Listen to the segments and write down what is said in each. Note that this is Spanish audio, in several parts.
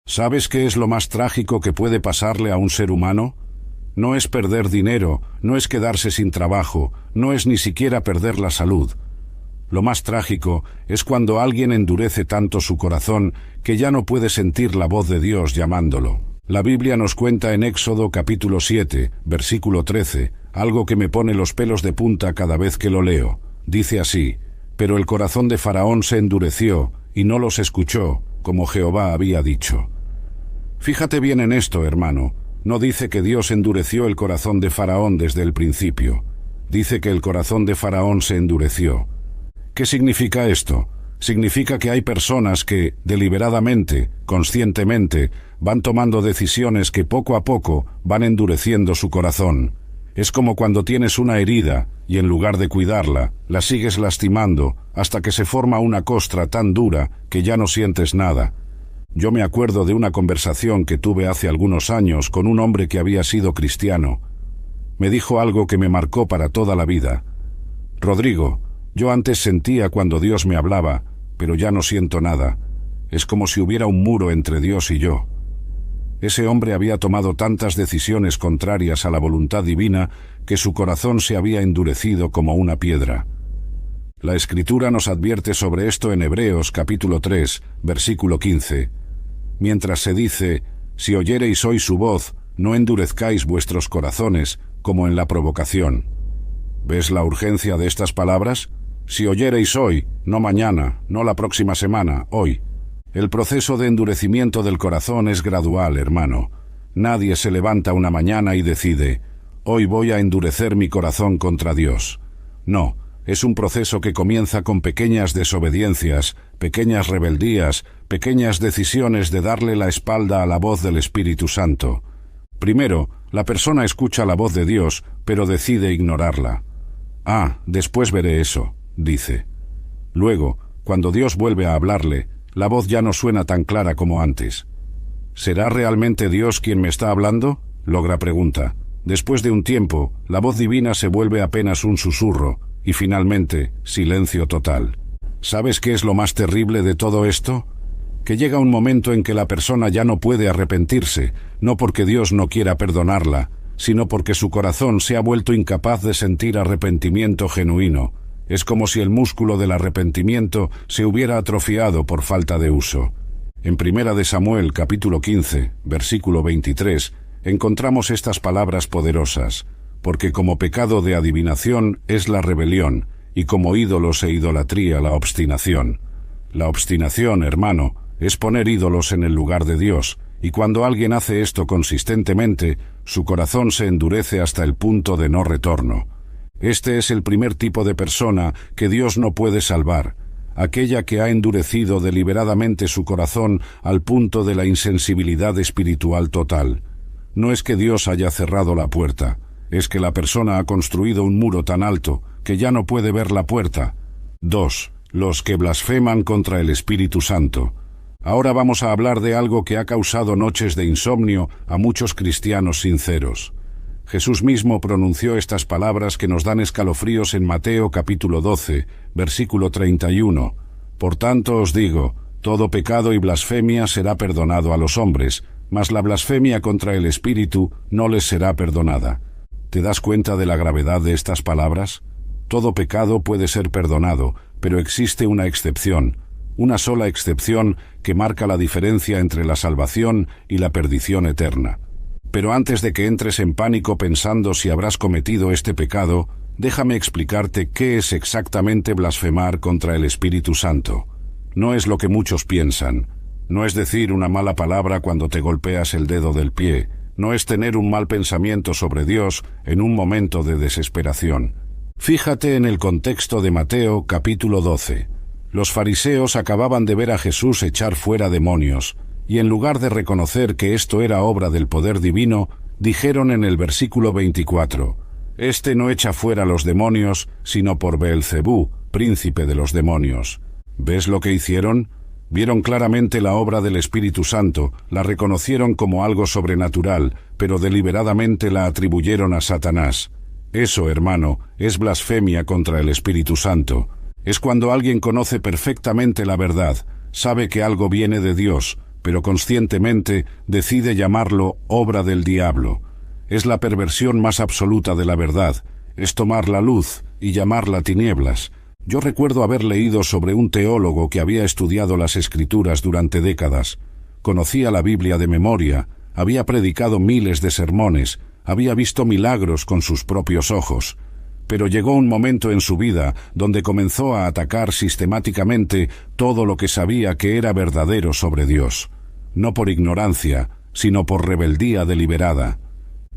¿Sabes qué es lo más trágico que puede pasarle a un ser humano? No es perder dinero, no es quedarse sin trabajo, no es ni siquiera perder la salud. Lo más trágico es cuando alguien endurece tanto su corazón que ya no puede sentir la voz de Dios llamándolo. La Biblia nos cuenta en Éxodo capítulo 7, versículo 13, algo que me pone los pelos de punta cada vez que lo leo. Dice así: «Pero el corazón de Faraón se endureció y no los escuchó, como Jehová había dicho». Fíjate bien en esto, hermano. No dice que Dios endureció el corazón de Faraón desde el principio. Dice que el corazón de Faraón se endureció. ¿Qué significa esto? Significa que hay personas que, deliberadamente, conscientemente, van tomando decisiones que poco a poco van endureciendo su corazón. Es como cuando tienes una herida y en lugar de cuidarla, la sigues lastimando hasta que se forma una costra tan dura que ya no sientes nada. Yo me acuerdo de una conversación que tuve hace algunos años con un hombre que había sido cristiano. Me dijo algo que me marcó para toda la vida. «Rodrigo, yo antes sentía cuando Dios me hablaba, pero ya no siento nada. Es como si hubiera un muro entre Dios y yo». Ese hombre había tomado tantas decisiones contrarias a la voluntad divina que su corazón se había endurecido como una piedra. La Escritura nos advierte sobre esto en Hebreos capítulo 3, versículo 15. Mientras se dice: «Si oyereis hoy su voz, no endurezcáis vuestros corazones, como en la provocación». ¿Ves la urgencia de estas palabras? Si oyereis hoy, no mañana, no la próxima semana, hoy. El proceso de endurecimiento del corazón es gradual, hermano. Nadie se levanta una mañana y decide: «Hoy voy a endurecer mi corazón contra Dios». No, es un proceso que comienza con pequeñas desobediencias, pequeñas rebeldías, pequeñas decisiones de darle la espalda a la voz del Espíritu Santo. Primero, la persona escucha la voz de Dios, pero decide ignorarla. Después veré eso, dice. Luego, cuando Dios vuelve a hablarle, la voz ya no suena tan clara como antes. ¿Será realmente Dios quien me está hablando?, logra pregunta. Después de un tiempo, la voz divina se vuelve apenas un susurro, y finalmente, silencio total. ¿Sabes qué es lo más terrible de todo esto? Que llega un momento en que la persona ya no puede arrepentirse, no porque Dios no quiera perdonarla, sino porque su corazón se ha vuelto incapaz de sentir arrepentimiento genuino. Es como si el músculo del arrepentimiento se hubiera atrofiado por falta de uso. En 1 de Samuel, capítulo 15, versículo 23, encontramos estas palabras poderosas: «Porque como pecado de adivinación es la rebelión, y como ídolos e idolatría la obstinación». La obstinación, hermano, es poner ídolos en el lugar de Dios, y cuando alguien hace esto consistentemente, su corazón se endurece hasta el punto de no retorno. Este es el primer tipo de persona que Dios no puede salvar, aquella que ha endurecido deliberadamente su corazón al punto de la insensibilidad espiritual total. No es que Dios haya cerrado la puerta, es que la persona ha construido un muro tan alto que ya no puede ver la puerta. 2. Los que blasfeman contra el Espíritu Santo. Ahora vamos a hablar de algo que ha causado noches de insomnio a muchos cristianos sinceros. Jesús mismo pronunció estas palabras que nos dan escalofríos en Mateo capítulo 12, versículo 31. «Por tanto os digo, todo pecado y blasfemia será perdonado a los hombres, mas la blasfemia contra el Espíritu no les será perdonada». ¿Te das cuenta de la gravedad de estas palabras? Todo pecado puede ser perdonado, pero existe una excepción, una sola excepción que marca la diferencia entre la salvación y la perdición eterna. Pero antes de que entres en pánico pensando si habrás cometido este pecado, déjame explicarte qué es exactamente blasfemar contra el Espíritu Santo. No es lo que muchos piensan. No es decir una mala palabra cuando te golpeas el dedo del pie. No es tener un mal pensamiento sobre Dios en un momento de desesperación. Fíjate en el contexto de Mateo capítulo 12. Los fariseos acababan de ver a Jesús echar fuera demonios, y en lugar de reconocer que esto era obra del poder divino, dijeron en el versículo 24: «Este no echa fuera los demonios, sino por Beelzebú, príncipe de los demonios». ¿Ves lo que hicieron? Vieron claramente la obra del Espíritu Santo, la reconocieron como algo sobrenatural, pero deliberadamente la atribuyeron a Satanás. Eso, hermano, es blasfemia contra el Espíritu Santo. Es cuando alguien conoce perfectamente la verdad, sabe que algo viene de Dios, pero conscientemente decide llamarlo obra del diablo. Es la perversión más absoluta de la verdad, es tomar la luz y llamarla tinieblas. Yo recuerdo haber leído sobre un teólogo que había estudiado las Escrituras durante décadas. Conocía la Biblia de memoria, había predicado miles de sermones, había visto milagros con sus propios ojos. Pero llegó un momento en su vida donde comenzó a atacar sistemáticamente todo lo que sabía que era verdadero sobre Dios. No por ignorancia, sino por rebeldía deliberada.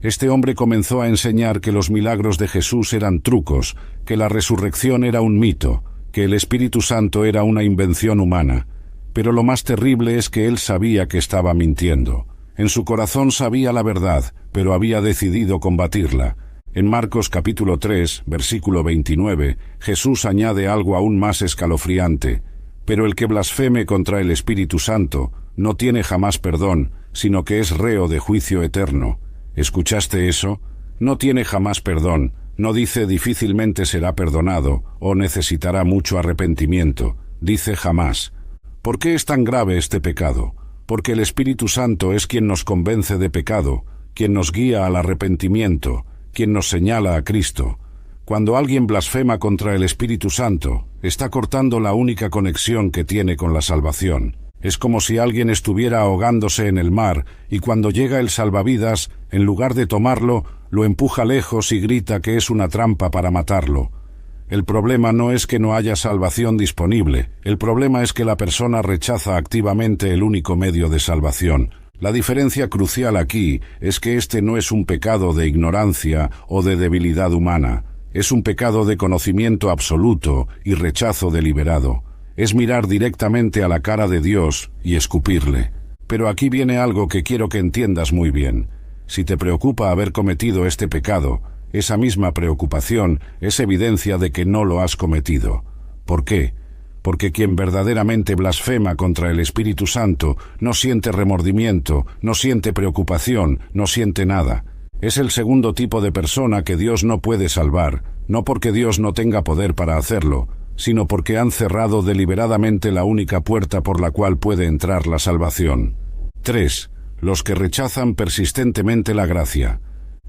Este hombre comenzó a enseñar que los milagros de Jesús eran trucos, que la resurrección era un mito, que el Espíritu Santo era una invención humana. Pero lo más terrible es que él sabía que estaba mintiendo. En su corazón sabía la verdad, pero había decidido combatirla. En Marcos capítulo 3, versículo 29, Jesús añade algo aún más escalofriante. Pero el que blasfeme contra el Espíritu Santo no tiene jamás perdón, sino que es reo de juicio eterno. ¿Escuchaste eso? No tiene jamás perdón, no dice difícilmente será perdonado o necesitará mucho arrepentimiento, dice jamás. ¿Por qué es tan grave este pecado? Porque el Espíritu Santo es quien nos convence de pecado, quien nos guía al arrepentimiento, quien nos señala a Cristo. Cuando alguien blasfema contra el Espíritu Santo, está cortando la única conexión que tiene con la salvación. Es como si alguien estuviera ahogándose en el mar y cuando llega el salvavidas, en lugar de tomarlo, lo empuja lejos y grita que es una trampa para matarlo. El problema no es que no haya salvación disponible, el problema es que la persona rechaza activamente el único medio de salvación. La diferencia crucial aquí es que este no es un pecado de ignorancia o de debilidad humana, es un pecado de conocimiento absoluto y rechazo deliberado. Es mirar directamente a la cara de Dios y escupirle. Pero aquí viene algo que quiero que entiendas muy bien. Si te preocupa haber cometido este pecado, esa misma preocupación es evidencia de que no lo has cometido. ¿Por qué? Porque quien verdaderamente blasfema contra el Espíritu Santo no siente remordimiento, no siente preocupación, no siente nada. Es el segundo tipo de persona que Dios no puede salvar, no porque Dios no tenga poder para hacerlo, sino porque han cerrado deliberadamente la única puerta por la cual puede entrar la salvación. 3. Los que rechazan persistentemente la gracia.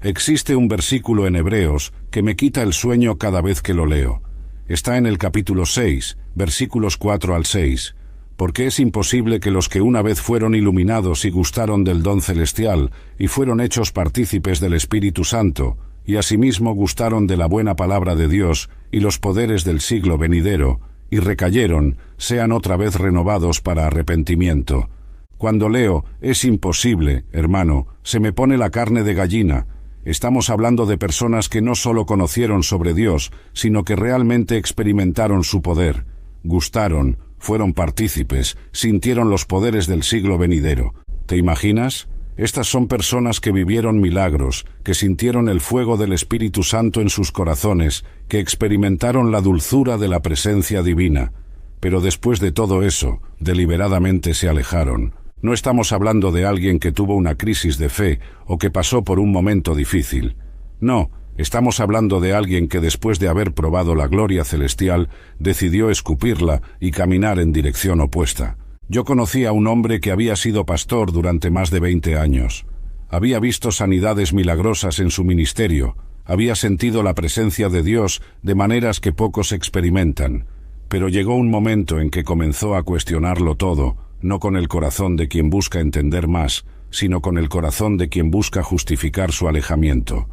Existe un versículo en Hebreos que me quita el sueño cada vez que lo leo. Está en el capítulo 6, versículos 4 al 6. Porque es imposible que los que una vez fueron iluminados y gustaron del don celestial y fueron hechos partícipes del Espíritu Santo, y asimismo gustaron de la buena palabra de Dios y los poderes del siglo venidero, y recayeron, sean otra vez renovados para arrepentimiento. Cuando leo, es imposible, hermano, se me pone la carne de gallina. Estamos hablando de personas que no solo conocieron sobre Dios, sino que realmente experimentaron su poder, gustaron, fueron partícipes, sintieron los poderes del siglo venidero. ¿Te imaginas? Estas son personas que vivieron milagros, que sintieron el fuego del Espíritu Santo en sus corazones, que experimentaron la dulzura de la presencia divina. Pero después de todo eso, deliberadamente se alejaron. No estamos hablando de alguien que tuvo una crisis de fe o que pasó por un momento difícil. No, estamos hablando de alguien que después de haber probado la gloria celestial, decidió escupirla y caminar en dirección opuesta. Yo conocí a un hombre que había sido pastor durante más de 20 años. Había visto sanidades milagrosas en su ministerio, había sentido la presencia de Dios de maneras que pocos experimentan. Pero llegó un momento en que comenzó a cuestionarlo todo, no con el corazón de quien busca entender más, sino con el corazón de quien busca justificar su alejamiento.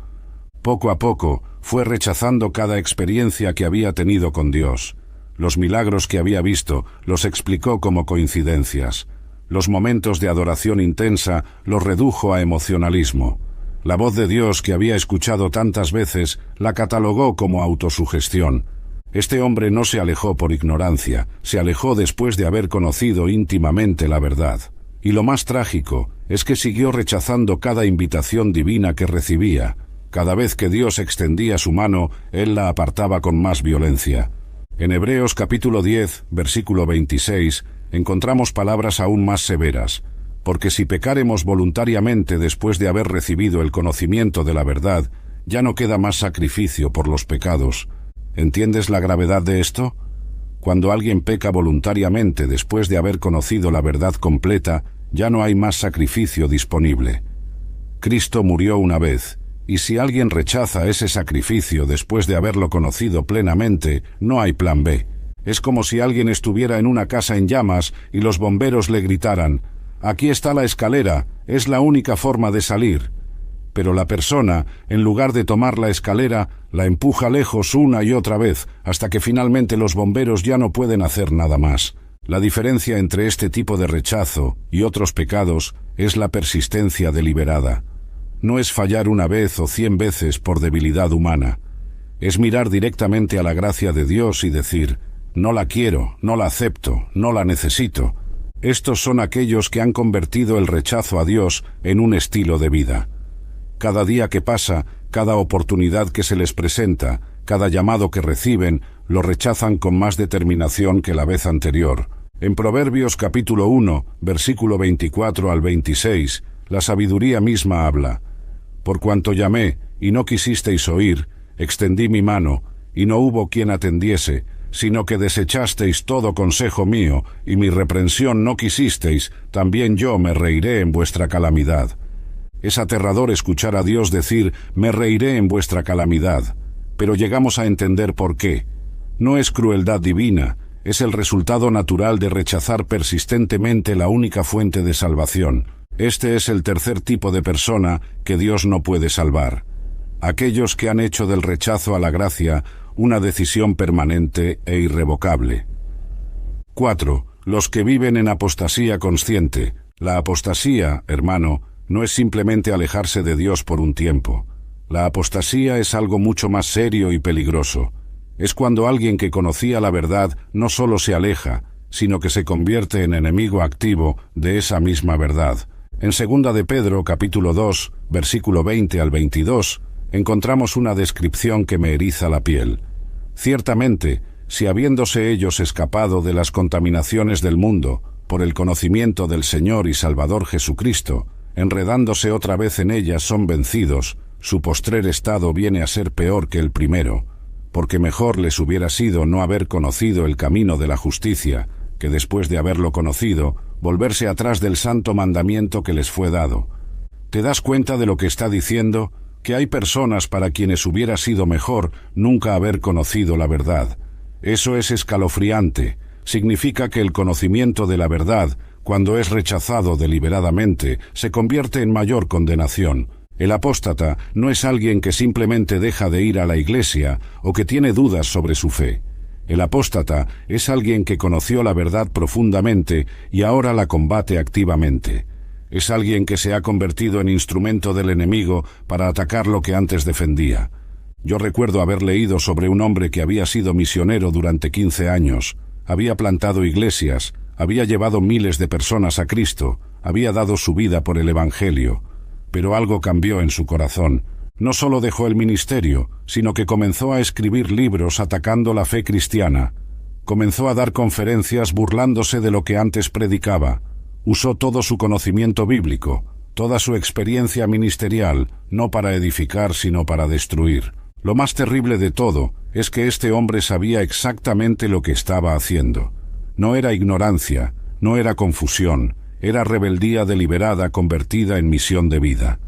Poco a poco, fue rechazando cada experiencia que había tenido con Dios. Los milagros que había visto los explicó como coincidencias. Los momentos de adoración intensa los redujo a emocionalismo. La voz de Dios que había escuchado tantas veces la catalogó como autosugestión. Este hombre no se alejó por ignorancia, se alejó después de haber conocido íntimamente la verdad. Y lo más trágico es que siguió rechazando cada invitación divina que recibía. Cada vez que Dios extendía su mano, él la apartaba con más violencia. En Hebreos capítulo 10, versículo 26, encontramos palabras aún más severas. Porque si pecáremos voluntariamente después de haber recibido el conocimiento de la verdad, ya no queda más sacrificio por los pecados. ¿Entiendes la gravedad de esto? Cuando alguien peca voluntariamente después de haber conocido la verdad completa, Ya no hay más sacrificio disponible. Cristo murió una vez, y si alguien rechaza ese sacrificio después de haberlo conocido plenamente, no hay plan B. Es como si alguien estuviera en una casa en llamas y los bomberos le gritaran: «Aquí está la escalera, es la única forma de salir». Pero la persona, en lugar de tomar la escalera, la empuja lejos una y otra vez, hasta que finalmente los bomberos ya no pueden hacer nada más. La diferencia entre este tipo de rechazo y otros pecados es la persistencia deliberada. No es fallar una vez o 100 veces por debilidad humana. Es mirar directamente a la gracia de Dios y decir: «No la quiero, no la acepto, no la necesito». Estos son aquellos que han convertido el rechazo a Dios en un estilo de vida. Cada día que pasa, cada oportunidad que se les presenta, cada llamado que reciben, lo rechazan con más determinación que la vez anterior. En Proverbios capítulo 1, versículo 24 al 26, la sabiduría misma habla: «Por cuanto llamé, y no quisisteis oír, extendí mi mano, y no hubo quien atendiese, sino que desechasteis todo consejo mío, y mi reprensión no quisisteis, también yo me reiré en vuestra calamidad». Es aterrador escuchar a Dios decir: «Me reiré en vuestra calamidad», pero llegamos a entender por qué. No es crueldad divina, es el resultado natural de rechazar persistentemente la única fuente de salvación. Este es el tercer tipo de persona que Dios no puede salvar. Aquellos que han hecho del rechazo a la gracia una decisión permanente e irrevocable. 4. Los que viven en apostasía consciente. La apostasía, hermano, no es simplemente alejarse de Dios por un tiempo. La apostasía es algo mucho más serio y peligroso. Es cuando alguien que conocía la verdad no solo se aleja, sino que se convierte en enemigo activo de esa misma verdad. En 2 de Pedro, capítulo 2, versículo 20 al 22, encontramos una descripción que me eriza la piel. Ciertamente, si habiéndose ellos escapado de las contaminaciones del mundo, por el conocimiento del Señor y Salvador Jesucristo, enredándose otra vez en ellas son vencidos, su postrer estado viene a ser peor que el primero, porque mejor les hubiera sido no haber conocido el camino de la justicia, que después de haberlo conocido, volverse atrás del santo mandamiento que les fue dado. ¿Te das cuenta de lo que está diciendo? Que hay personas para quienes hubiera sido mejor nunca haber conocido la verdad. Eso es escalofriante. Significa que el conocimiento de la verdad, cuando es rechazado deliberadamente, se convierte en mayor condenación. El apóstata no es alguien que simplemente deja de ir a la iglesia o que tiene dudas sobre su fe. El apóstata es alguien que conoció la verdad profundamente y ahora la combate activamente. Es alguien que se ha convertido en instrumento del enemigo para atacar lo que antes defendía. Yo recuerdo haber leído sobre un hombre que había sido misionero durante 15 años, había plantado iglesias, había llevado miles de personas a Cristo, había dado su vida por el Evangelio, pero algo cambió en su corazón. No solo dejó el ministerio, sino que comenzó a escribir libros atacando la fe cristiana. Comenzó a dar conferencias burlándose de lo que antes predicaba. Usó todo su conocimiento bíblico, toda su experiencia ministerial, no para edificar sino para destruir. Lo más terrible de todo es que este hombre sabía exactamente lo que estaba haciendo. No era ignorancia, no era confusión, era rebeldía deliberada convertida en misión de vida.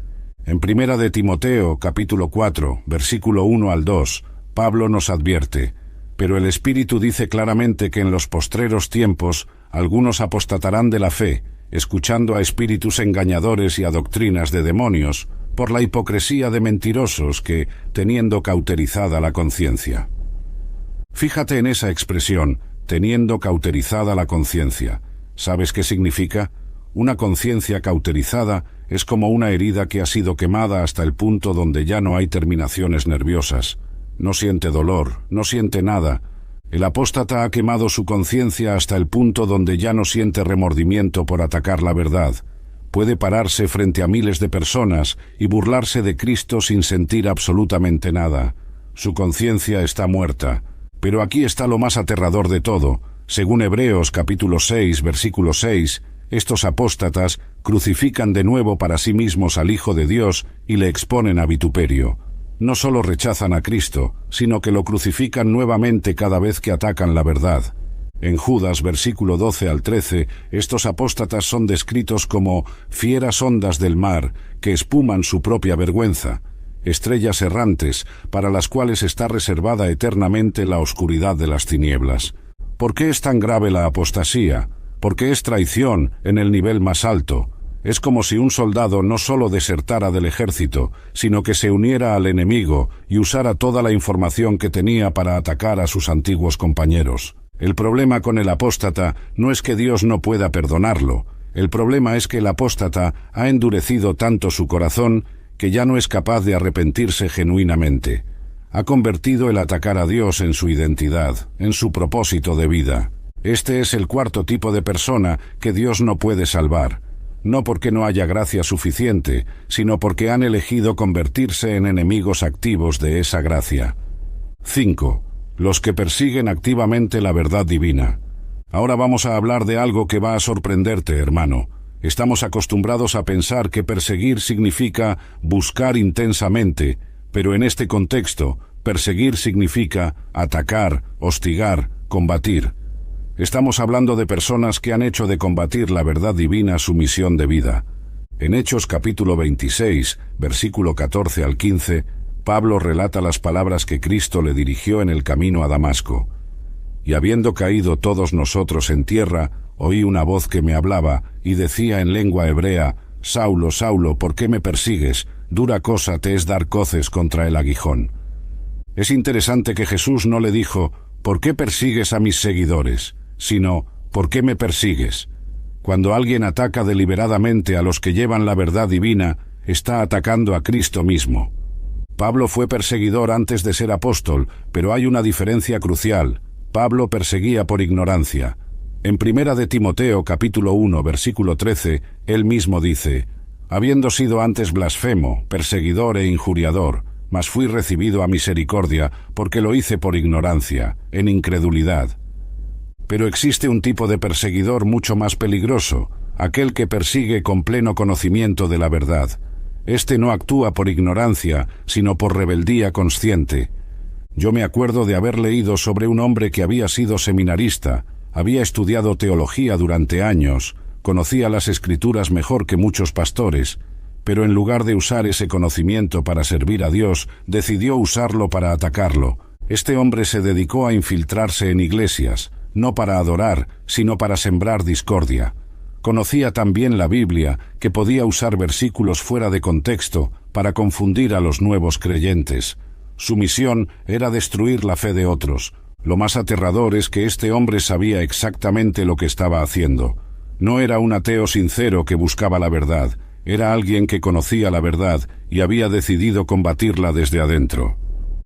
En 1 de Timoteo, capítulo 4, versículo 1 al 2, Pablo nos advierte: «Pero el Espíritu dice claramente que en los postreros tiempos algunos apostatarán de la fe, escuchando a espíritus engañadores y a doctrinas de demonios, por la hipocresía de mentirosos que, teniendo cauterizada la conciencia». Fíjate en esa expresión, teniendo cauterizada la conciencia. ¿Sabes qué significa? Una conciencia cauterizada es como una herida que ha sido quemada hasta el punto donde ya no hay terminaciones nerviosas. No siente dolor, no siente nada. El apóstata ha quemado su conciencia hasta el punto donde ya no siente remordimiento por atacar la verdad. Puede pararse frente a miles de personas y burlarse de Cristo sin sentir absolutamente nada. Su conciencia está muerta. Pero aquí está lo más aterrador de todo. Según Hebreos capítulo 6, versículo 6, estos apóstatas crucifican de nuevo para sí mismos al Hijo de Dios y le exponen a vituperio. No solo rechazan a Cristo, sino que lo crucifican nuevamente cada vez que atacan la verdad. En Judas, versículo 12 al 13, estos apóstatas son descritos como fieras ondas del mar que espuman su propia vergüenza, estrellas errantes para las cuales está reservada eternamente la oscuridad de las tinieblas. ¿Por qué es tan grave la apostasía? Porque es traición en el nivel más alto. Es como si un soldado no solo desertara del ejército, sino que se uniera al enemigo y usara toda la información que tenía para atacar a sus antiguos compañeros. El problema con el apóstata no es que Dios no pueda perdonarlo. El problema es que el apóstata ha endurecido tanto su corazón que ya no es capaz de arrepentirse genuinamente. Ha convertido el atacar a Dios en su identidad, en su propósito de vida. Este es el cuarto tipo de persona que Dios no puede salvar. No porque no haya gracia suficiente, sino porque han elegido convertirse en enemigos activos de esa gracia. 5. Los que persiguen activamente la verdad divina. Ahora vamos a hablar de algo que va a sorprenderte, hermano. Estamos acostumbrados a pensar que perseguir significa buscar intensamente, pero en este contexto, perseguir significa atacar, hostigar, combatir. Estamos hablando de personas que han hecho de combatir la verdad divina su misión de vida. En Hechos capítulo 26, versículo 14 al 15, Pablo relata las palabras que Cristo le dirigió en el camino a Damasco. Y habiendo caído todos nosotros en tierra, oí una voz que me hablaba y decía en lengua hebrea: Saulo, Saulo, ¿por qué me persigues? Dura cosa te es dar coces contra el aguijón. Es interesante que Jesús no le dijo: ¿por qué persigues a mis seguidores?, sino: ¿por qué me persigues? Cuando alguien ataca deliberadamente a los que llevan la verdad divina, está atacando a Cristo mismo. Pablo fue perseguidor antes de ser apóstol, pero hay una diferencia crucial. Pablo perseguía por ignorancia. En 1 de Timoteo capítulo 1 versículo 13, él mismo dice: habiendo sido antes blasfemo, perseguidor e injuriador, mas fui recibido a misericordia, porque lo hice por ignorancia, en incredulidad. Pero existe un tipo de perseguidor mucho más peligroso, aquel que persigue con pleno conocimiento de la verdad. Este no actúa por ignorancia, sino por rebeldía consciente. Yo me acuerdo de haber leído sobre un hombre que había sido seminarista, había estudiado teología durante años, conocía las Escrituras mejor que muchos pastores, pero en lugar de usar ese conocimiento para servir a Dios, decidió usarlo para atacarlo. Este hombre se dedicó a infiltrarse en iglesias, no para adorar, sino para sembrar discordia. Conocía tan bien la Biblia que podía usar versículos fuera de contexto para confundir a los nuevos creyentes. Su misión era destruir la fe de otros. Lo más aterrador es que este hombre sabía exactamente lo que estaba haciendo. No era un ateo sincero que buscaba la verdad, era alguien que conocía la verdad y había decidido combatirla desde adentro.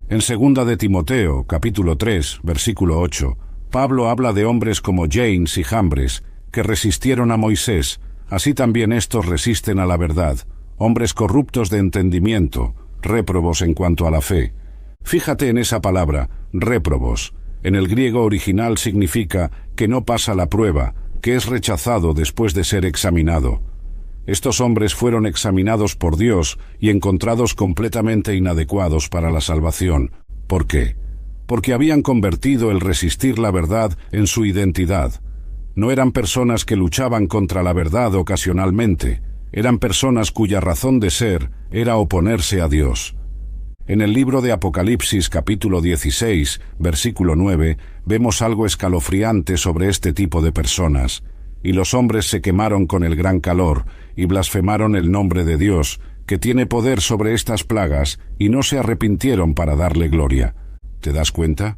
En 2 de Timoteo, capítulo 3, versículo 8, Pablo habla de hombres como Janes y Jambres, que resistieron a Moisés, así también estos resisten a la verdad, hombres corruptos de entendimiento, réprobos en cuanto a la fe. Fíjate en esa palabra, réprobos. En el griego original significa que no pasa la prueba, que es rechazado después de ser examinado. Estos hombres fueron examinados por Dios y encontrados completamente inadecuados para la salvación. ¿Por qué? Porque habían convertido el resistir la verdad en su identidad. No eran personas que luchaban contra la verdad ocasionalmente, eran personas cuya razón de ser era oponerse a Dios. En el libro de Apocalipsis capítulo 16, versículo 9, vemos algo escalofriante sobre este tipo de personas. Y los hombres se quemaron con el gran calor, y blasfemaron el nombre de Dios, que tiene poder sobre estas plagas, y no se arrepintieron para darle gloria. ¿Te das cuenta?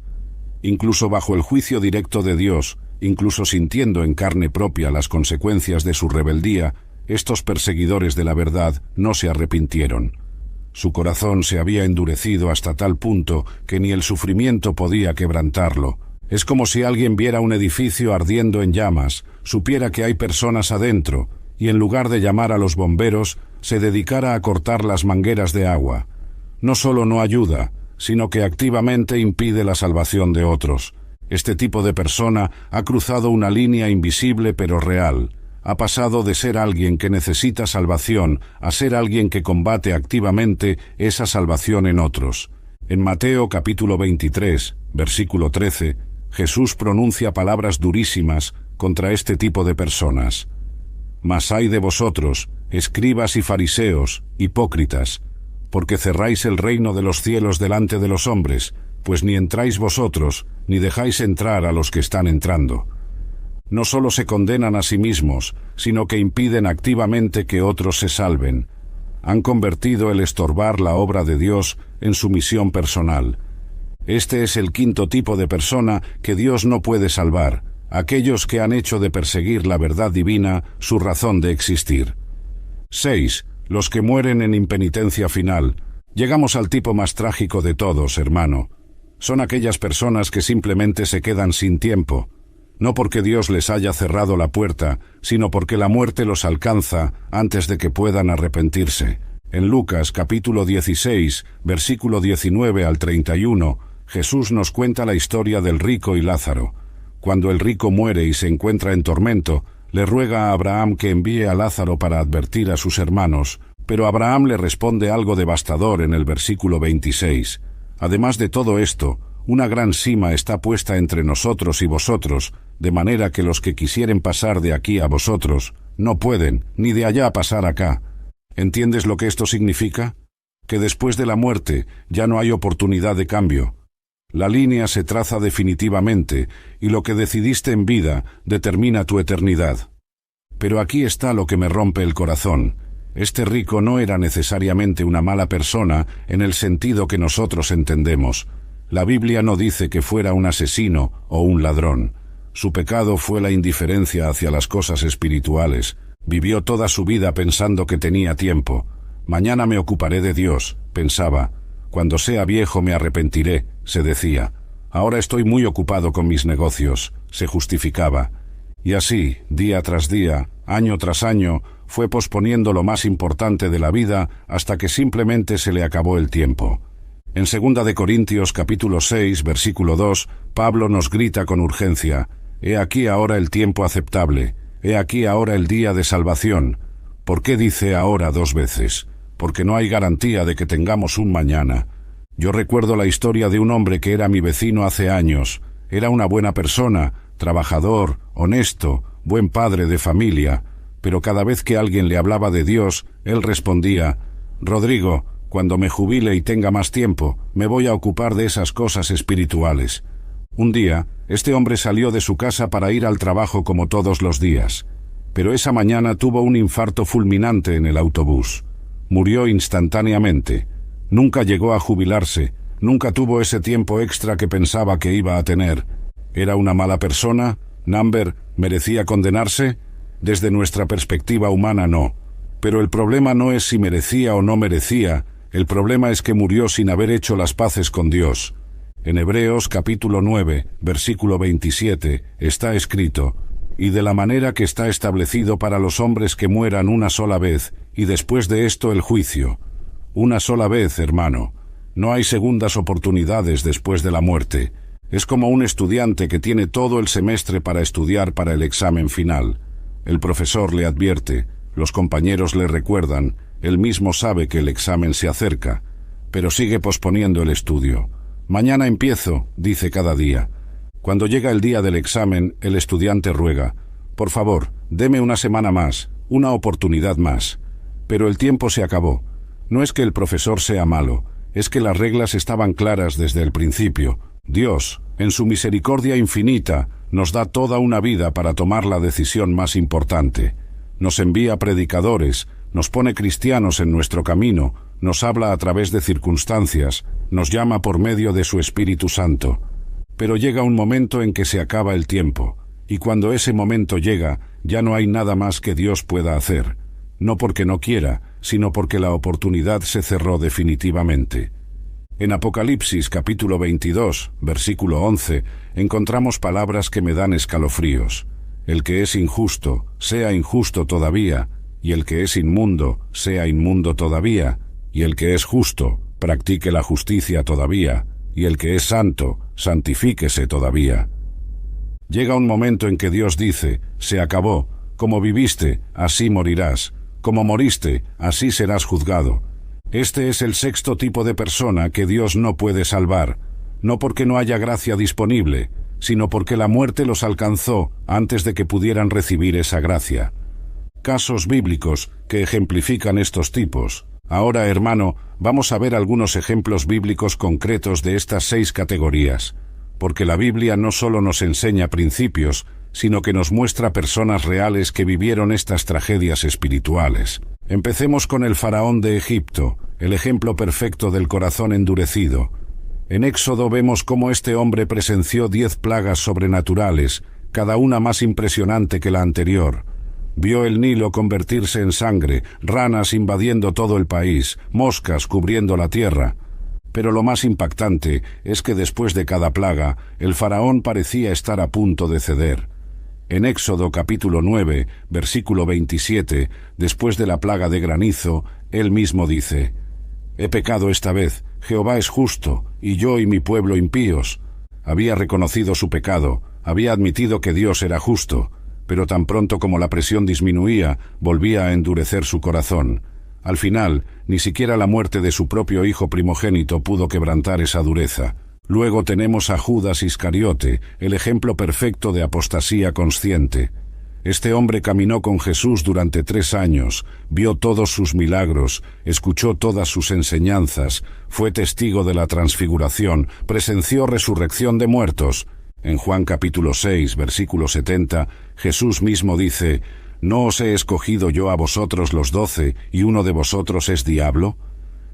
Incluso bajo el juicio directo de Dios, incluso sintiendo en carne propia las consecuencias de su rebeldía, estos perseguidores de la verdad no se arrepintieron. Su corazón se había endurecido hasta tal punto que ni el sufrimiento podía quebrantarlo. Es como si alguien viera un edificio ardiendo en llamas, supiera que hay personas adentro, y en lugar de llamar a los bomberos, se dedicara a cortar las mangueras de agua. No solo no ayuda, sino que activamente impide la salvación de otros. Este tipo de persona ha cruzado una línea invisible pero real. Ha pasado de ser alguien que necesita salvación a ser alguien que combate activamente esa salvación en otros. En Mateo capítulo 23, versículo 13, Jesús pronuncia palabras durísimas contra este tipo de personas. Mas ay de vosotros, escribas y fariseos, hipócritas, porque cerráis el reino de los cielos delante de los hombres, pues ni entráis vosotros, ni dejáis entrar a los que están entrando. No solo se condenan a sí mismos, sino que impiden activamente que otros se salven. Han convertido el estorbar la obra de Dios en su misión personal. Este es el quinto tipo de persona que Dios no puede salvar, aquellos que han hecho de perseguir la verdad divina su razón de existir. 6. Los que mueren en impenitencia final. Llegamos al tipo más trágico de todos, hermano. Son aquellas personas que simplemente se quedan sin tiempo, no porque Dios les haya cerrado la puerta, sino porque la muerte los alcanza antes de que puedan arrepentirse. En Lucas capítulo 16, versículo 19 al 31, Jesús nos cuenta la historia del rico y Lázaro. Cuando el rico muere y se encuentra en tormento, le ruega a Abraham que envíe a Lázaro para advertir a sus hermanos, pero Abraham le responde algo devastador en el versículo 26. Además de todo esto, una gran sima está puesta entre nosotros y vosotros, de manera que los que quisieren pasar de aquí a vosotros, no pueden, ni de allá pasar acá. ¿Entiendes lo que esto significa? Que después de la muerte ya no hay oportunidad de cambio. La línea se traza definitivamente, y lo que decidiste en vida determina tu eternidad. Pero aquí está lo que me rompe el corazón. Este rico no era necesariamente una mala persona en el sentido que nosotros entendemos. La Biblia no dice que fuera un asesino o un ladrón. Su pecado fue la indiferencia hacia las cosas espirituales. Vivió toda su vida pensando que tenía tiempo. Mañana me ocuparé de Dios, pensaba. Cuando sea viejo me arrepentiré, se decía. Ahora estoy muy ocupado con mis negocios, se justificaba. Y así, día tras día, año tras año, fue posponiendo lo más importante de la vida hasta que simplemente se le acabó el tiempo. En 2 de Corintios capítulo 6, versículo 2, Pablo nos grita con urgencia: «He aquí ahora el tiempo aceptable, he aquí ahora el día de salvación». ¿Por qué dice ahora 2 veces? Porque no hay garantía de que tengamos un mañana. Yo recuerdo la historia de un hombre que era mi vecino hace años. Era una buena persona, trabajador, honesto, buen padre de familia, pero cada vez que alguien le hablaba de Dios, él respondía: «Rodrigo, cuando me jubile y tenga más tiempo, me voy a ocupar de esas cosas espirituales». Un día, este hombre salió de su casa para ir al trabajo como todos los días, pero esa mañana tuvo un infarto fulminante en el autobús. Murió instantáneamente. Nunca llegó a jubilarse, nunca tuvo ese tiempo extra que pensaba que iba a tener. ¿Era una mala persona? ¿Number merecía condenarse? Desde nuestra perspectiva humana no. Pero el problema no es si merecía o no merecía, el problema es que murió sin haber hecho las paces con Dios. En Hebreos capítulo 9, versículo 27, está escrito: «Y de la manera que está establecido para los hombres que mueran una sola vez, y después de esto el juicio». Una sola vez, hermano. No hay segundas oportunidades después de la muerte. Es como un estudiante que tiene todo el semestre para estudiar para el examen final. El profesor le advierte, los compañeros le recuerdan, él mismo sabe que el examen se acerca, pero sigue posponiendo el estudio. «Mañana empiezo», dice cada día. Cuando llega el día del examen, el estudiante ruega: «Por favor, deme una semana más, una oportunidad más». Pero el tiempo se acabó. No es que el profesor sea malo, es que las reglas estaban claras desde el principio. Dios, en su misericordia infinita, nos da toda una vida para tomar la decisión más importante. Nos envía predicadores, nos pone cristianos en nuestro camino, nos habla a través de circunstancias, nos llama por medio de su Espíritu Santo. Pero llega un momento en que se acaba el tiempo, y cuando ese momento llega, ya no hay nada más que Dios pueda hacer. No porque no quiera, sino porque la oportunidad se cerró definitivamente. En Apocalipsis capítulo 22, versículo 11, encontramos palabras que me dan escalofríos. «El que es injusto, sea injusto todavía, y el que es inmundo, sea inmundo todavía, y el que es justo, practique la justicia todavía, y el que es santo, santifíquese todavía». Llega un momento en que Dios dice: «Se acabó, como viviste, así morirás. Como moriste, así serás juzgado». Este es el sexto tipo de persona que Dios no puede salvar, no porque no haya gracia disponible, sino porque la muerte los alcanzó antes de que pudieran recibir esa gracia. Casos bíblicos que ejemplifican estos tipos. Ahora, hermano, vamos a ver algunos ejemplos bíblicos concretos de estas 6 categorías, porque la Biblia no solo nos enseña principios, sino que nos muestra personas reales que vivieron estas tragedias espirituales. Empecemos con el faraón de Egipto, el ejemplo perfecto del corazón endurecido. En Éxodo vemos cómo este hombre presenció 10 plagas sobrenaturales, cada una más impresionante que la anterior. Vio el Nilo convertirse en sangre, ranas invadiendo todo el país, moscas cubriendo la tierra. Pero lo más impactante es que después de cada plaga, el faraón parecía estar a punto de ceder. En Éxodo capítulo 9, versículo 27, después de la plaga de granizo, él mismo dice: «He pecado esta vez, Jehová es justo, y yo y mi pueblo impíos». Había reconocido su pecado, había admitido que Dios era justo, pero tan pronto como la presión disminuía, volvía a endurecer su corazón. Al final, ni siquiera la muerte de su propio hijo primogénito pudo quebrantar esa dureza. Luego tenemos a Judas Iscariote, el ejemplo perfecto de apostasía consciente. Este hombre caminó con Jesús durante 3 años, vio todos sus milagros, escuchó todas sus enseñanzas, fue testigo de la transfiguración, presenció resurrección de muertos. En Juan capítulo 6, versículo 70, Jesús mismo dice: «¿No os he escogido yo a vosotros los 12, y uno de vosotros es diablo?»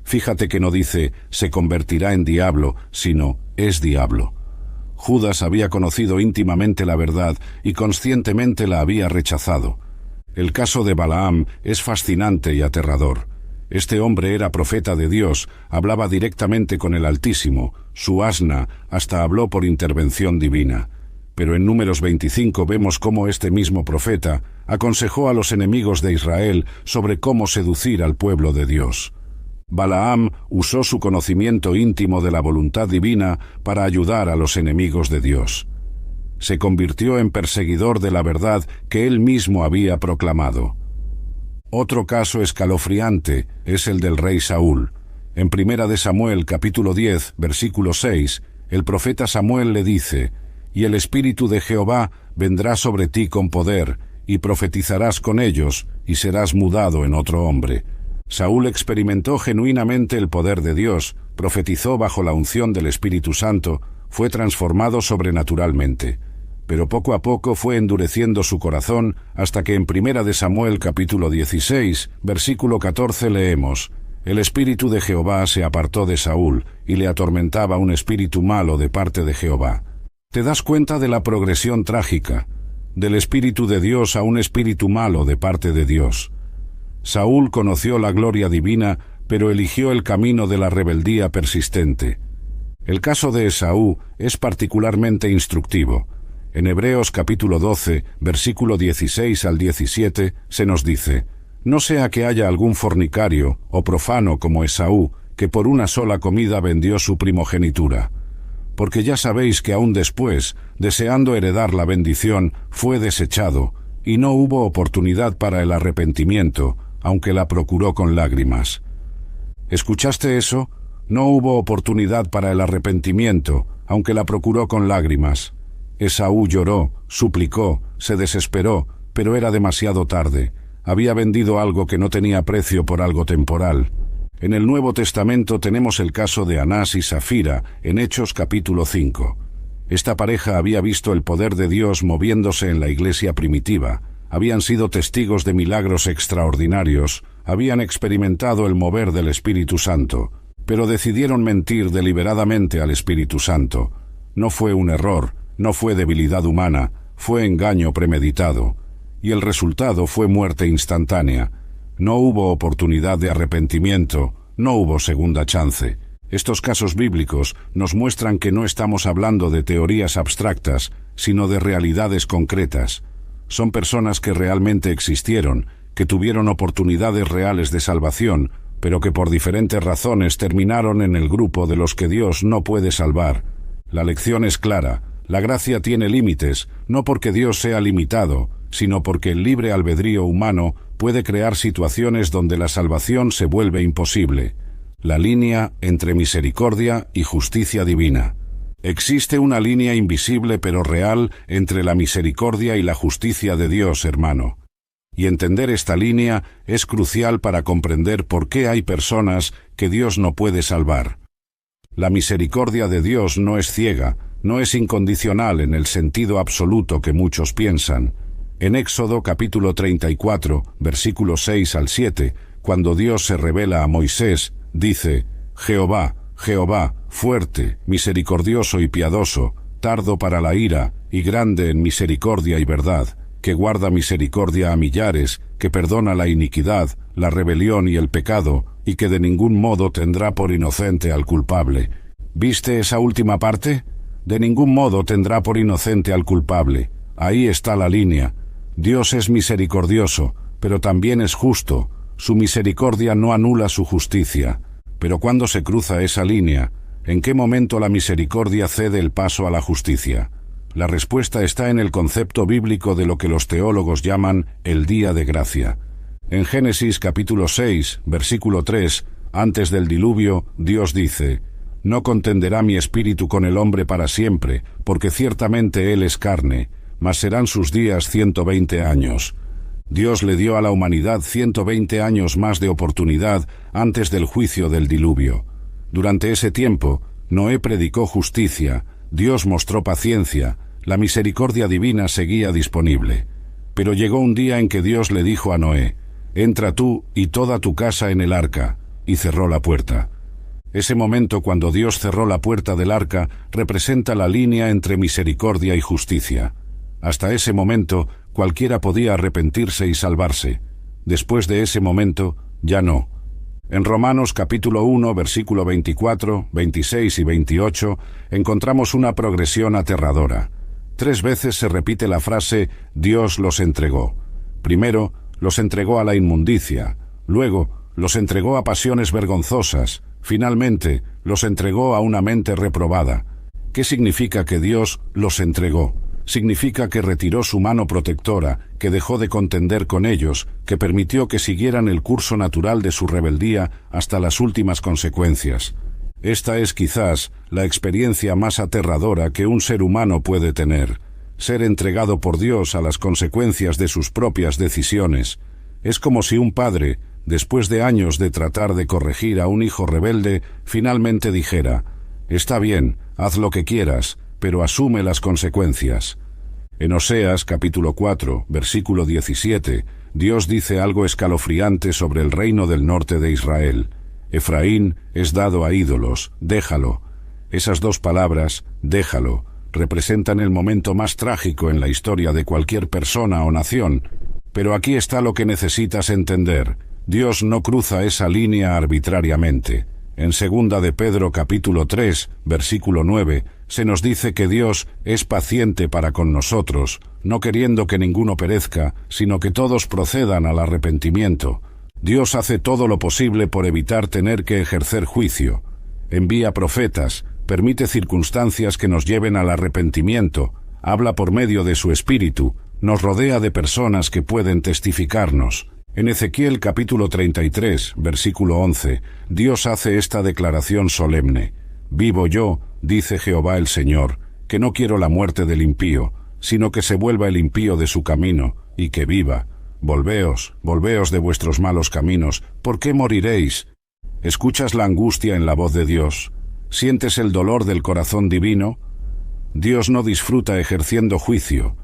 Fíjate que no dice «se convertirá en diablo», sino «es diablo». Judas había conocido íntimamente la verdad y conscientemente la había rechazado. El caso de Balaam es fascinante y aterrador. Este hombre era profeta de Dios, hablaba directamente con el Altísimo, su asna hasta habló por intervención divina. Pero en Números 25 vemos cómo este mismo profeta aconsejó a los enemigos de Israel sobre cómo seducir al pueblo de Dios. Balaam usó su conocimiento íntimo de la voluntad divina para ayudar a los enemigos de Dios. Se convirtió en perseguidor de la verdad que él mismo había proclamado. Otro caso escalofriante es el del rey Saúl. En 1 de Samuel capítulo 10, versículo 6, el profeta Samuel le dice: «Y el Espíritu de Jehová vendrá sobre ti con poder, y profetizarás con ellos, y serás mudado en otro hombre». Saúl experimentó genuinamente el poder de Dios, profetizó bajo la unción del Espíritu Santo, fue transformado sobrenaturalmente. Pero poco a poco fue endureciendo su corazón hasta que en 1 de Samuel capítulo 16, versículo 14 leemos: «El Espíritu de Jehová se apartó de Saúl, y le atormentaba un espíritu malo de parte de Jehová». ¿Te das cuenta de la progresión trágica? Del Espíritu de Dios a un espíritu malo de parte de Dios. Saúl conoció la gloria divina, pero eligió el camino de la rebeldía persistente. El caso de Esaú es particularmente instructivo. En Hebreos capítulo 12, versículo 16 al 17, se nos dice: «No sea que haya algún fornicario o profano como Esaú, que por una sola comida vendió su primogenitura. Porque ya sabéis que aún después, deseando heredar la bendición, fue desechado, y no hubo oportunidad para el arrepentimiento, aunque la procuró con lágrimas». ¿Escuchaste eso? No hubo oportunidad para el arrepentimiento, aunque la procuró con lágrimas. Esaú lloró, suplicó, se desesperó, pero era demasiado tarde. Había vendido algo que no tenía precio por algo temporal. En el Nuevo Testamento tenemos el caso de Anás y Safira, en Hechos capítulo 5. Esta pareja había visto el poder de Dios moviéndose en la iglesia primitiva. Habían sido testigos de milagros extraordinarios, habían experimentado el mover del Espíritu Santo, pero decidieron mentir deliberadamente al Espíritu Santo. No fue un error, no fue debilidad humana, fue engaño premeditado, y el resultado fue muerte instantánea. No hubo oportunidad de arrepentimiento, no hubo segunda chance. Estos casos bíblicos nos muestran que no estamos hablando de teorías abstractas, sino de realidades concretas. Son personas que realmente existieron, que tuvieron oportunidades reales de salvación, pero que por diferentes razones terminaron en el grupo de los que Dios no puede salvar. La lección es clara: la gracia tiene límites, no porque Dios sea limitado, sino porque el libre albedrío humano puede crear situaciones donde la salvación se vuelve imposible. La línea entre misericordia y justicia divina. Existe una línea invisible pero real entre la misericordia y la justicia de Dios, hermano. Y entender esta línea es crucial para comprender por qué hay personas que Dios no puede salvar. La misericordia de Dios no es ciega, no es incondicional en el sentido absoluto que muchos piensan. En Éxodo capítulo 34, versículos 6 al 7, cuando Dios se revela a Moisés, dice: Jehová, Jehová, fuerte, misericordioso y piadoso, tardo para la ira, y grande en misericordia y verdad, que guarda misericordia a millares, que perdona la iniquidad, la rebelión y el pecado, y que de ningún modo tendrá por inocente al culpable. ¿Viste esa última parte? De ningún modo tendrá por inocente al culpable. Ahí está la línea. Dios es misericordioso, pero también es justo. Su misericordia no anula su justicia. Pero cuando se cruza esa línea, ¿en qué momento la misericordia cede el paso a la justicia? La respuesta está en el concepto bíblico de lo que los teólogos llaman el día de gracia. En Génesis capítulo 6, versículo 3, antes del diluvio, Dios dice: No contenderá mi espíritu con el hombre para siempre, porque ciertamente él es carne, mas serán sus días 120 años. Dios le dio a la humanidad 120 años más de oportunidad antes del juicio del diluvio. Durante ese tiempo, Noé predicó justicia, Dios mostró paciencia, la misericordia divina seguía disponible. Pero llegó un día en que Dios le dijo a Noé: Entra tú y toda tu casa en el arca, y cerró la puerta. Ese momento cuando Dios cerró la puerta del arca representa la línea entre misericordia y justicia. Hasta ese momento, cualquiera podía arrepentirse y salvarse. Después de ese momento, ya no. En Romanos capítulo 1, versículo 24, 26 y 28, encontramos una progresión aterradora. 3 veces se repite la frase: Dios los entregó. Primero, los entregó a la inmundicia. Luego, los entregó a pasiones vergonzosas. Finalmente, los entregó a una mente reprobada. ¿Qué significa que Dios los entregó? Significa que retiró su mano protectora, que dejó de contender con ellos, que permitió que siguieran el curso natural de su rebeldía hasta las últimas consecuencias. Esta es quizás la experiencia más aterradora que un ser humano puede tener: ser entregado por Dios a las consecuencias de sus propias decisiones. Es como si un padre, después de años de tratar de corregir a un hijo rebelde, finalmente dijera: Está bien, haz lo que quieras, pero asume las consecuencias. En Oseas capítulo 4, versículo 17, Dios dice algo escalofriante sobre el reino del norte de Israel: Efraín es dado a ídolos, déjalo. Esas 2 palabras, déjalo, representan el momento más trágico en la historia de cualquier persona o nación. Pero aquí está lo que necesitas entender: Dios no cruza esa línea arbitrariamente. En 2 de Pedro capítulo 3, versículo 9, se nos dice que Dios es paciente para con nosotros, no queriendo que ninguno perezca, sino que todos procedan al arrepentimiento. Dios hace todo lo posible por evitar tener que ejercer juicio. Envía profetas, permite circunstancias que nos lleven al arrepentimiento, habla por medio de su Espíritu, nos rodea de personas que pueden testificarnos. En Ezequiel capítulo 33, versículo 11, Dios hace esta declaración solemne: Vivo yo, dice Jehová el Señor, que no quiero la muerte del impío, sino que se vuelva el impío de su camino, y que viva. Volveos, volveos de vuestros malos caminos, ¿por qué moriréis? ¿Escuchas la angustia en la voz de Dios? ¿Sientes el dolor del corazón divino? Dios no disfruta ejerciendo juicio.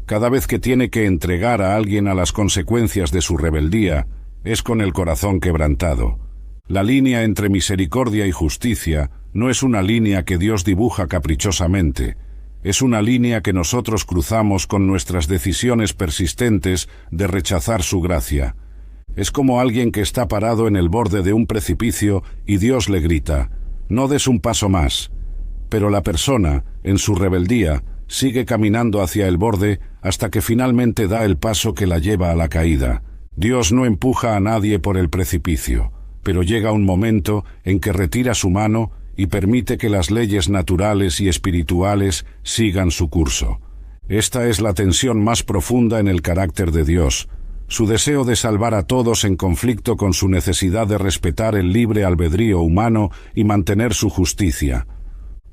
Cada vez que tiene que entregar a alguien a las consecuencias de su rebeldía, es con el corazón quebrantado. La línea entre misericordia y justicia no es una línea que Dios dibuja caprichosamente. Es una línea que nosotros cruzamos con nuestras decisiones persistentes de rechazar su gracia. Es como alguien que está parado en el borde de un precipicio y Dios le grita: No des un paso más. Pero la persona, en su rebeldía, sigue caminando hacia el borde hasta que finalmente da el paso que la lleva a la caída. Dios no empuja a nadie por el precipicio, pero llega un momento en que retira su mano y permite que las leyes naturales y espirituales sigan su curso. Esta es la tensión más profunda en el carácter de Dios, su deseo de salvar a todos en conflicto con su necesidad de respetar el libre albedrío humano y mantener su justicia.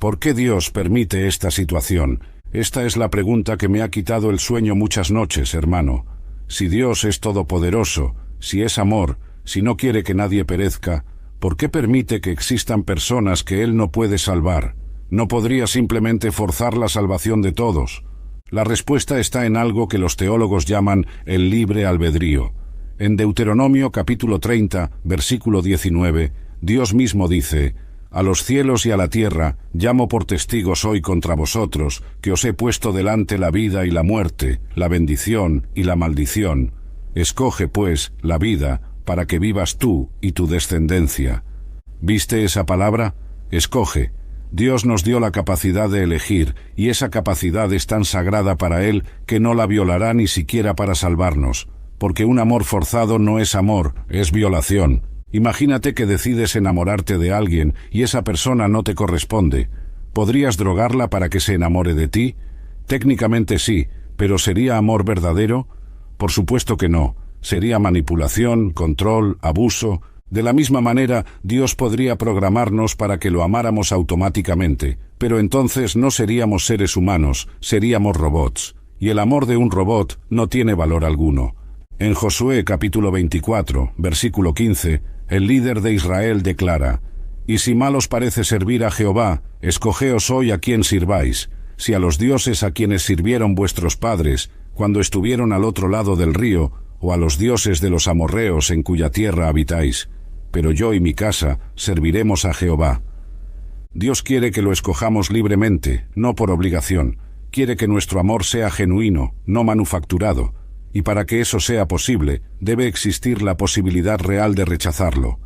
¿Por qué Dios permite esta situación? Esta es la pregunta que me ha quitado el sueño muchas noches, hermano. Si Dios es todopoderoso, si es amor, si no quiere que nadie perezca, ¿por qué permite que existan personas que Él no puede salvar? ¿No podría simplemente forzar la salvación de todos? La respuesta está en algo que los teólogos llaman el libre albedrío. En Deuteronomio capítulo 30, versículo 19, Dios mismo dice: «A los cielos y a la tierra llamo por testigos hoy contra vosotros, que os he puesto delante la vida y la muerte, la bendición y la maldición. Escoge, pues, la vida, para que vivas tú y tu descendencia». ¿Viste esa palabra? Escoge. Dios nos dio la capacidad de elegir, y esa capacidad es tan sagrada para Él que no la violará ni siquiera para salvarnos, porque un amor forzado no es amor, es violación. Imagínate que decides enamorarte de alguien y esa persona no te corresponde. ¿Podrías drogarla para que se enamore de ti? Técnicamente sí, pero ¿sería amor verdadero? Por supuesto que no. Sería manipulación, control, abuso. De la misma manera, Dios podría programarnos para que lo amáramos automáticamente, pero entonces no seríamos seres humanos, seríamos robots. Y el amor de un robot no tiene valor alguno. En Josué capítulo 24, versículo 15, el líder de Israel declara: «Y si mal os parece servir a Jehová, escogeos hoy a quién sirváis, si a los dioses a quienes sirvieron vuestros padres, cuando estuvieron al otro lado del río, o a los dioses de los amorreos en cuya tierra habitáis. Pero yo y mi casa serviremos a Jehová». Dios quiere que lo escojamos libremente, no por obligación. Quiere que nuestro amor sea genuino, no manufacturado. Y para que eso sea posible, debe existir la posibilidad real de rechazarlo.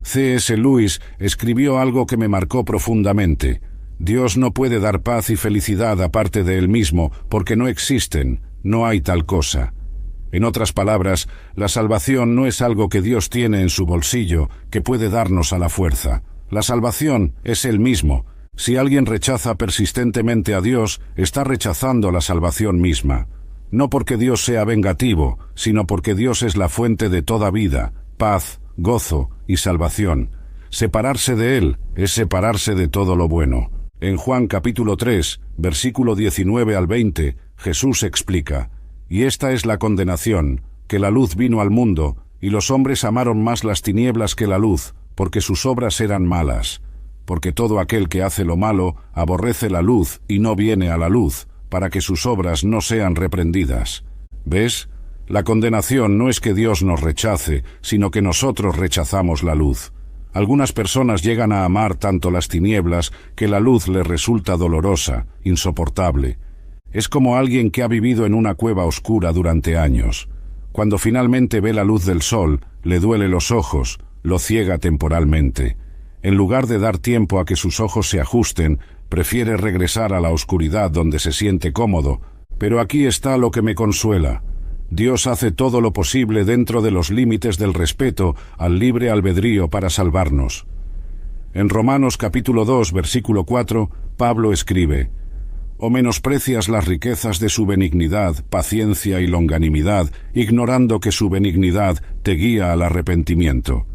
C.S. Lewis escribió algo que me marcó profundamente. Dios no puede dar paz y felicidad aparte de Él mismo, porque no existen, no hay tal cosa. En otras palabras, la salvación no es algo que Dios tiene en su bolsillo, que puede darnos a la fuerza. La salvación es Él mismo. Si alguien rechaza persistentemente a Dios, está rechazando la salvación misma. No porque Dios sea vengativo, sino porque Dios es la fuente de toda vida, paz, gozo y salvación. Separarse de Él es separarse de todo lo bueno. En Juan capítulo 3, versículo 19 al 20, Jesús explica: «Y esta es la condenación, que la luz vino al mundo, y los hombres amaron más las tinieblas que la luz, porque sus obras eran malas. Porque todo aquel que hace lo malo aborrece la luz y no viene a la luz, para que sus obras no sean reprendidas». ¿Ves? La condenación no es que Dios nos rechace, sino que nosotros rechazamos la luz. Algunas personas llegan a amar tanto las tinieblas que la luz les resulta dolorosa, insoportable. Es como alguien que ha vivido en una cueva oscura durante años. Cuando finalmente ve la luz del sol, le duele los ojos, lo ciega temporalmente. En lugar de dar tiempo a que sus ojos se ajusten, prefiere regresar a la oscuridad donde se siente cómodo. Pero aquí está lo que me consuela. Dios hace todo lo posible dentro de los límites del respeto al libre albedrío para salvarnos. En Romanos capítulo 2, versículo 4, Pablo escribe: «¿O menosprecias las riquezas de su benignidad, paciencia y longanimidad, ignorando que su benignidad te guía al arrepentimiento?»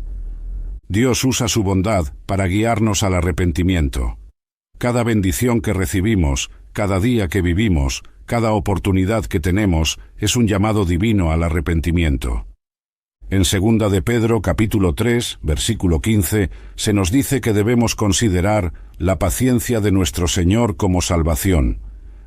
Dios usa su bondad para guiarnos al arrepentimiento. Cada bendición que recibimos, cada día que vivimos, cada oportunidad que tenemos, es un llamado divino al arrepentimiento. En 2 de Pedro capítulo 3, versículo 15, se nos dice que debemos considerar la paciencia de nuestro Señor como salvación.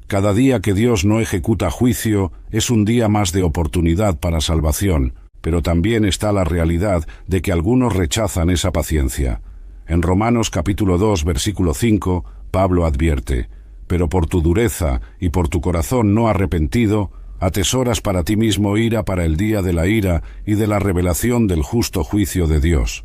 Cada día que Dios no ejecuta juicio es un día más de oportunidad para salvación, pero también está la realidad de que algunos rechazan esa paciencia. En Romanos capítulo 2, versículo 5, Pablo advierte: «Pero por tu dureza y por tu corazón no arrepentido, atesoras para ti mismo ira para el día de la ira y de la revelación del justo juicio de Dios».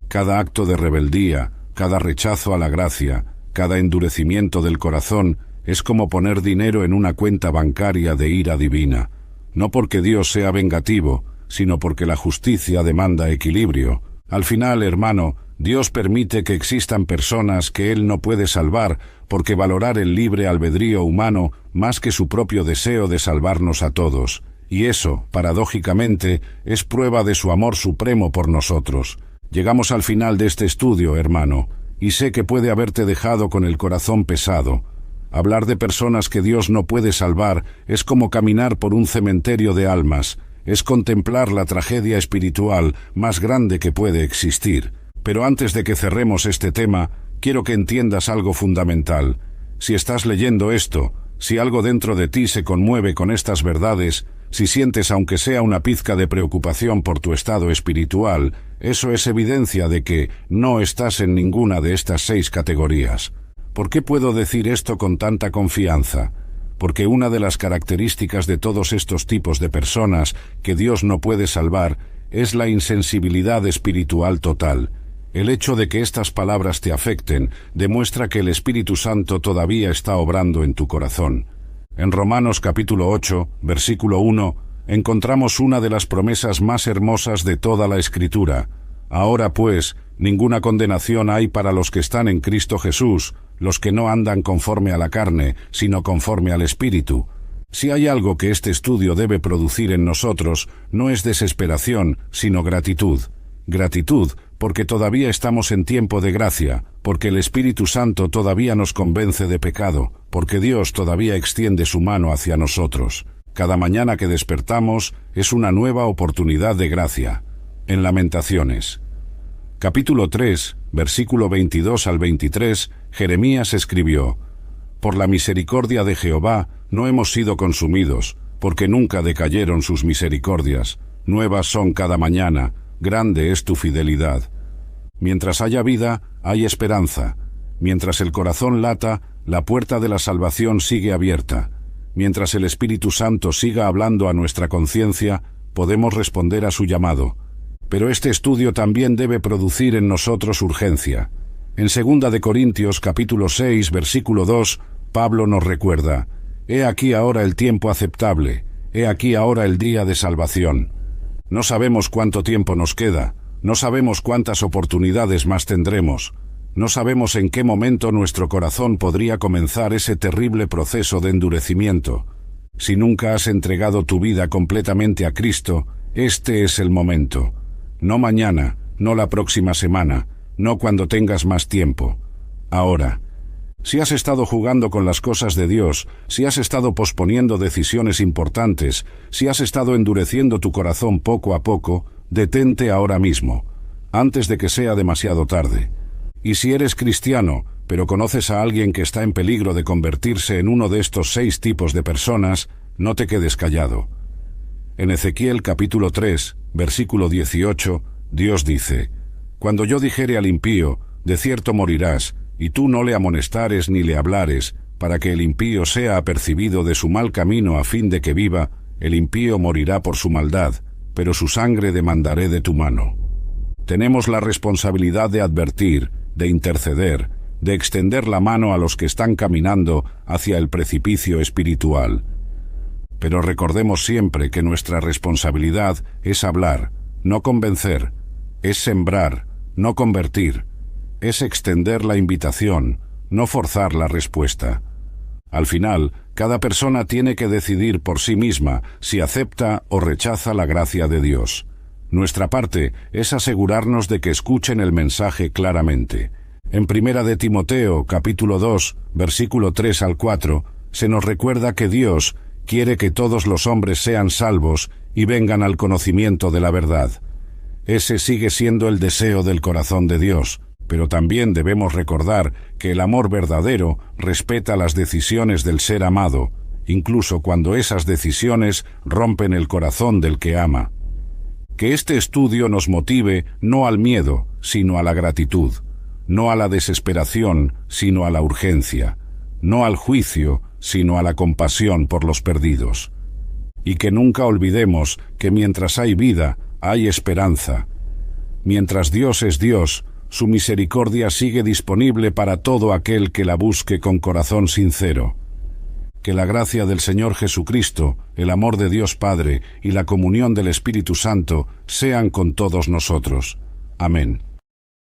Cada acto de rebeldía, cada rechazo a la gracia, cada endurecimiento del corazón es como poner dinero en una cuenta bancaria de ira divina. No porque Dios sea vengativo, sino porque la justicia demanda equilibrio. Al final, hermano, Dios permite que existan personas que Él no puede salvar porque valorar el libre albedrío humano más que su propio deseo de salvarnos a todos. Y eso, paradójicamente, es prueba de su amor supremo por nosotros. Llegamos al final de este estudio, hermano. y sé que puede haberte dejado con el corazón pesado. Hablar de personas que Dios no puede salvar es como caminar por un cementerio de almas, es contemplar la tragedia espiritual más grande que puede existir. Pero antes de que cerremos este tema, quiero que entiendas algo fundamental. Si estás leyendo esto, si algo dentro de ti se conmueve con estas verdades, si sientes aunque sea una pizca de preocupación por tu estado espiritual, eso es evidencia de que no estás en ninguna de estas 6 categorías. ¿Por qué puedo decir esto con tanta confianza? Porque una de las características de todos estos tipos de personas que Dios no puede salvar es la insensibilidad espiritual total. El hecho de que estas palabras te afecten demuestra que el Espíritu Santo todavía está obrando en tu corazón. En Romanos capítulo 8, versículo 1, encontramos una de las promesas más hermosas de toda la Escritura. Ahora pues, ninguna condenación hay para los que están en Cristo Jesús, los que no andan conforme a la carne, sino conforme al Espíritu. Si hay algo que este estudio debe producir en nosotros, no es desesperación, sino gratitud. Gratitud, porque todavía estamos en tiempo de gracia, porque el Espíritu Santo todavía nos convence de pecado, porque Dios todavía extiende su mano hacia nosotros. Cada mañana que despertamos es una nueva oportunidad de gracia. En Lamentaciones, capítulo 3, versículo 22 al 23, Jeremías escribió: Por la misericordia de Jehová no hemos sido consumidos, porque nunca decayeron sus misericordias. Nuevas son cada mañana, grande es tu fidelidad. Mientras haya vida, hay esperanza. Mientras el corazón lata, la puerta de la salvación sigue abierta. Mientras el Espíritu Santo siga hablando a nuestra conciencia, podemos responder a su llamado. Pero este estudio también debe producir en nosotros urgencia. En 2 de Corintios capítulo 6, versículo 2, Pablo nos recuerda: He aquí ahora el tiempo aceptable, he aquí ahora el día de salvación. No sabemos cuánto tiempo nos queda, no sabemos cuántas oportunidades más tendremos, no sabemos en qué momento nuestro corazón podría comenzar ese terrible proceso de endurecimiento. Si nunca has entregado tu vida completamente a Cristo, este es el momento. No mañana, no la próxima semana, no cuando tengas más tiempo. Ahora. Si has estado jugando con las cosas de Dios, si has estado posponiendo decisiones importantes, si has estado endureciendo tu corazón poco a poco, detente ahora mismo, antes de que sea demasiado tarde. Y si eres cristiano, pero conoces a alguien que está en peligro de convertirse en uno de estos 6 tipos de personas, no te quedes callado. En Ezequiel capítulo 3, versículo 18, Dios dice: Cuando yo dijere al impío, de cierto morirás, y tú no le amonestares ni le hablares, para que el impío sea apercibido de su mal camino a fin de que viva, el impío morirá por su maldad, pero su sangre demandaré de tu mano. Tenemos la responsabilidad de advertir, de interceder, de extender la mano a los que están caminando hacia el precipicio espiritual. Pero recordemos siempre que nuestra responsabilidad es hablar, no convencer, es sembrar, no convertir, es extender la invitación, no forzar la respuesta. Al final, cada persona tiene que decidir por sí misma si acepta o rechaza la gracia de Dios. Nuestra parte es asegurarnos de que escuchen el mensaje claramente. En 1 de Timoteo, capítulo 2, versículo 3 al 4, se nos recuerda que Dios quiere que todos los hombres sean salvos y vengan al conocimiento de la verdad. Ese sigue siendo el deseo del corazón de Dios. Pero también debemos recordar que el amor verdadero respeta las decisiones del ser amado, incluso cuando esas decisiones rompen el corazón del que ama. Que este estudio nos motive no al miedo, sino a la gratitud, no a la desesperación, sino a la urgencia, no al juicio, sino a la compasión por los perdidos. Y que nunca olvidemos que mientras hay vida, hay esperanza. Mientras Dios es Dios, su misericordia sigue disponible para todo aquel que la busque con corazón sincero. Que la gracia del Señor Jesucristo, el amor de Dios Padre y la comunión del Espíritu Santo sean con todos nosotros. Amén.